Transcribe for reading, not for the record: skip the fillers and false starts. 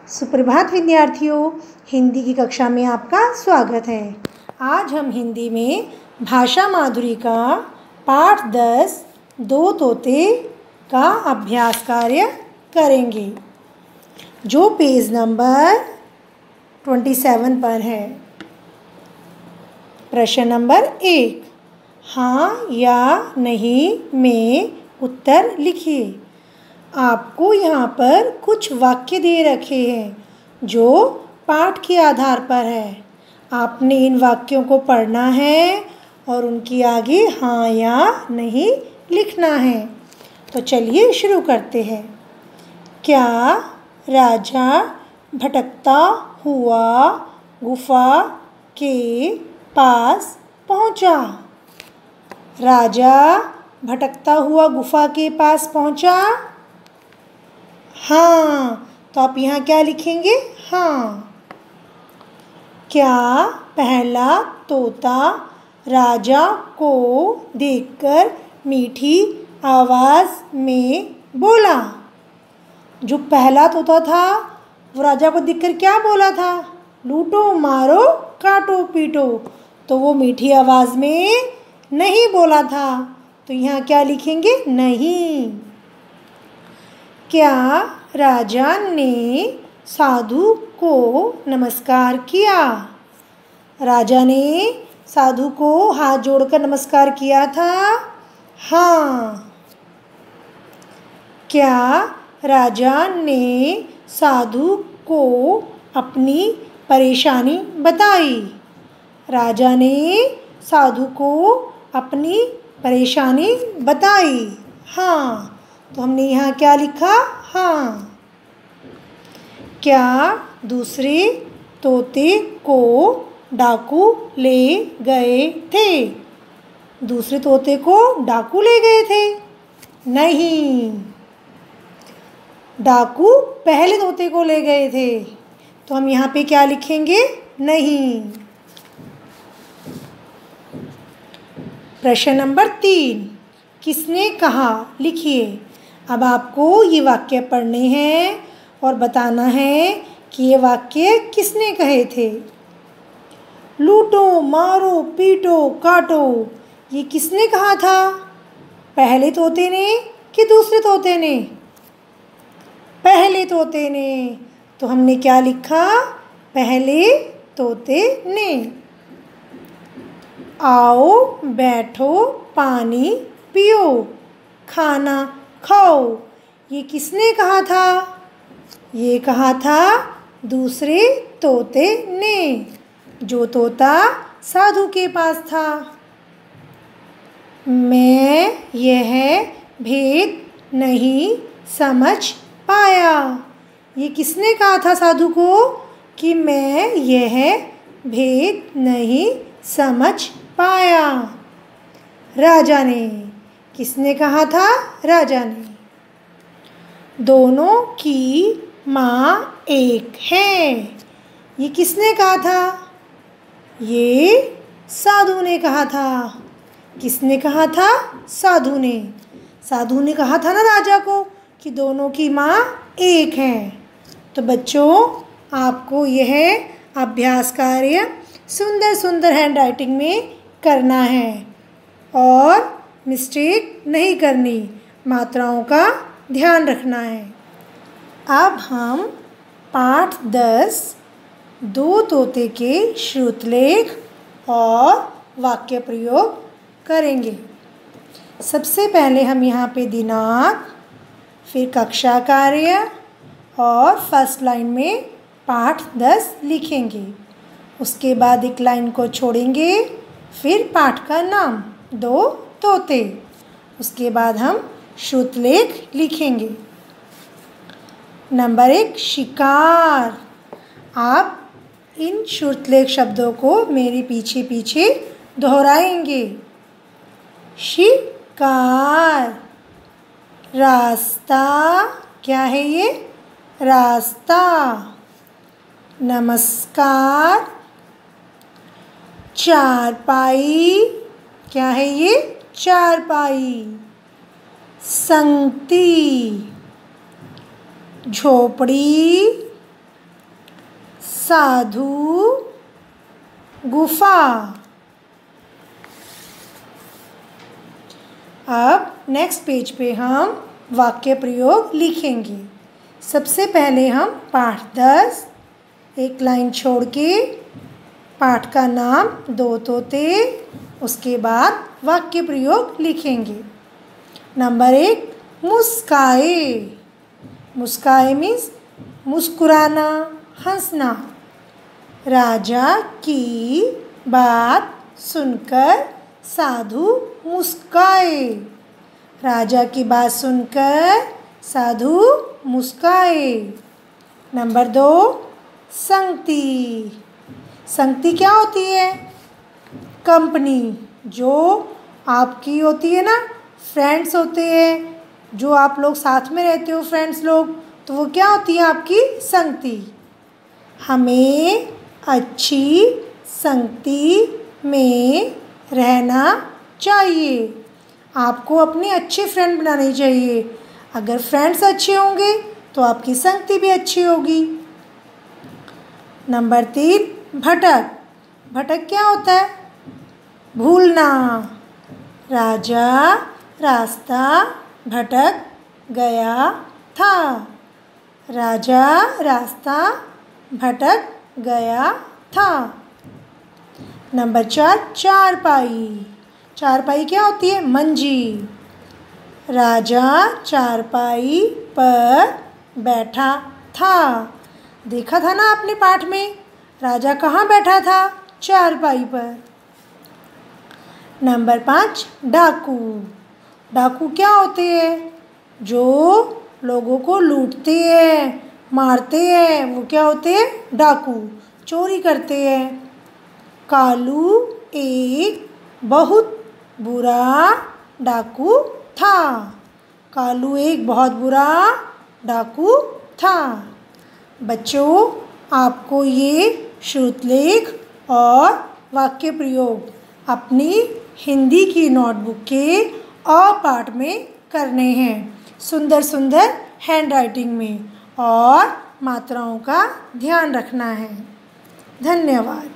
सुप्रभात विद्यार्थियों, हिंदी की कक्षा में आपका स्वागत है। आज हम हिंदी में भाषा माधुरी का पाठ 10 दो तोते का अभ्यास कार्य करेंगे, जो पेज नंबर 27 पर है। प्रश्न नंबर 1, हाँ या नहीं में उत्तर लिखिए। आपको यहाँ पर कुछ वाक्य दे रखे हैं जो पाठ के आधार पर है। आपने इन वाक्यों को पढ़ना है और उनकी आगे हाँ या नहीं लिखना है। तो चलिए शुरू करते हैं। क्या राजा भटकता हुआ गुफा के पास पहुँचा? राजा भटकता हुआ गुफा के पास पहुँचा। हाँ, तो आप यहाँ क्या लिखेंगे? हाँ। क्या पहला तोता राजा को देखकर मीठी आवाज़ में बोला? जो पहला तोता था वो राजा को देखकर क्या बोला था? लूटो मारो काटो पीटो। तो वो मीठी आवाज़ में नहीं बोला था, तो यहाँ क्या लिखेंगे? नहीं। क्या राजा ने साधु को नमस्कार किया? राजा ने साधु को हाथ जोड़कर नमस्कार किया था। हाँ। क्या राजा ने साधु को अपनी परेशानी बताई? राजा ने साधु को अपनी परेशानी बताई। हाँ, तो हमने यहाँ क्या लिखा? हाँ। क्या दूसरे तोते को डाकू ले गए थे? दूसरे तोते को डाकू ले गए थे? नहीं, डाकू पहले तोते को ले गए थे, तो हम यहाँ पे क्या लिखेंगे? नहीं। प्रश्न नंबर 3, किसने कहा? लिखिए। अब आपको ये वाक्य पढ़ने हैं और बताना है कि ये वाक्य किसने कहे थे। लूटो मारो पीटो काटो, ये किसने कहा था? पहले तोते ने कि दूसरे तोते ने? पहले तोते ने, तो हमने क्या लिखा? पहले तोते ने। आओ बैठो पानी पियो खाना खाओ, ये किसने कहा था? ये कहा था दूसरे तोते ने, जो तोता साधु के पास था। मैं यह भेद नहीं समझ पाया, ये किसने कहा था साधु को कि मैं यह भेद नहीं समझ पाया? राजा ने। किसने कहा था? राजा ने। दोनों की माँ एक है, ये किसने कहा था? ये साधु ने कहा था। किसने कहा था? साधु ने। साधु ने कहा था ना राजा को कि दोनों की माँ एक है। तो बच्चों, आपको यह अभ्यास कार्य सुंदर सुंदर हैंडराइटिंग में करना है और मिस्टेक नहीं करनी, मात्राओं का ध्यान रखना है। अब हम पाठ 10 दो तोते के श्रुतलेख और वाक्य प्रयोग करेंगे। सबसे पहले हम यहाँ पे दिनांक, फिर कक्षा कार्य और फर्स्ट लाइन में पाठ 10 लिखेंगे। उसके बाद एक लाइन को छोड़ेंगे, फिर पाठ का नाम दो तोते। उसके बाद हम श्रुतलेख लिखेंगे। नंबर 1, शिकार। आप इन श्रुतलेख शब्दों को मेरे पीछे पीछे दोहराएंगे। शिकार। रास्ता। क्या है ये? रास्ता। नमस्कार। चारपाई। क्या है ये? चारपाई। संगती। झोपड़ी। साधु गुफा। अब नेक्स्ट पेज पे हम वाक्य प्रयोग लिखेंगे। सबसे पहले हम पाठ 10 एक लाइन छोड़ के पाठ का नाम दो तोते, उसके बाद वाक्य प्रयोग लिखेंगे। नंबर 1, मुस्काए। मुस्काए मीन्स मुस्कुराना, हंसना। राजा की बात सुनकर साधु मुस्काए। राजा की बात सुनकर साधु मुस्काए। नंबर 2, संगति। संगति क्या होती है? कंपनी, जो आपकी होती है ना, फ्रेंड्स होते हैं, जो आप लोग साथ में रहते हो फ्रेंड्स लोग, तो वो क्या होती है? आपकी संगति। हमें अच्छी संगति में रहना चाहिए। आपको अपने अच्छे फ्रेंड बनाने चाहिए। अगर फ्रेंड्स अच्छे होंगे तो आपकी संगति भी अच्छी होगी। नंबर 3, भटक। भटक क्या होता है? भूलना। राजा रास्ता भटक गया था। राजा रास्ता भटक गया था। नंबर 4, चारपाई। चारपाई क्या होती है? मंजी। राजा चारपाई पर बैठा था। देखा था ना आपने पाठ में, राजा कहाँ बैठा था? चारपाई पर। नंबर 5, डाकू। डाकू क्या होते हैं? जो लोगों को लूटते हैं, मारते हैं, वो क्या होते हैं? डाकू, चोरी करते हैं। कालू एक बहुत बुरा डाकू था। कालू एक बहुत बुरा डाकू था। बच्चों, आपको ये श्रुतलेख और वाक्य प्रयोग अपनी हिंदी की नोटबुक के अ पाठ में करने हैं, सुंदर सुंदर हैंडराइटिंग में, और मात्राओं का ध्यान रखना है। धन्यवाद।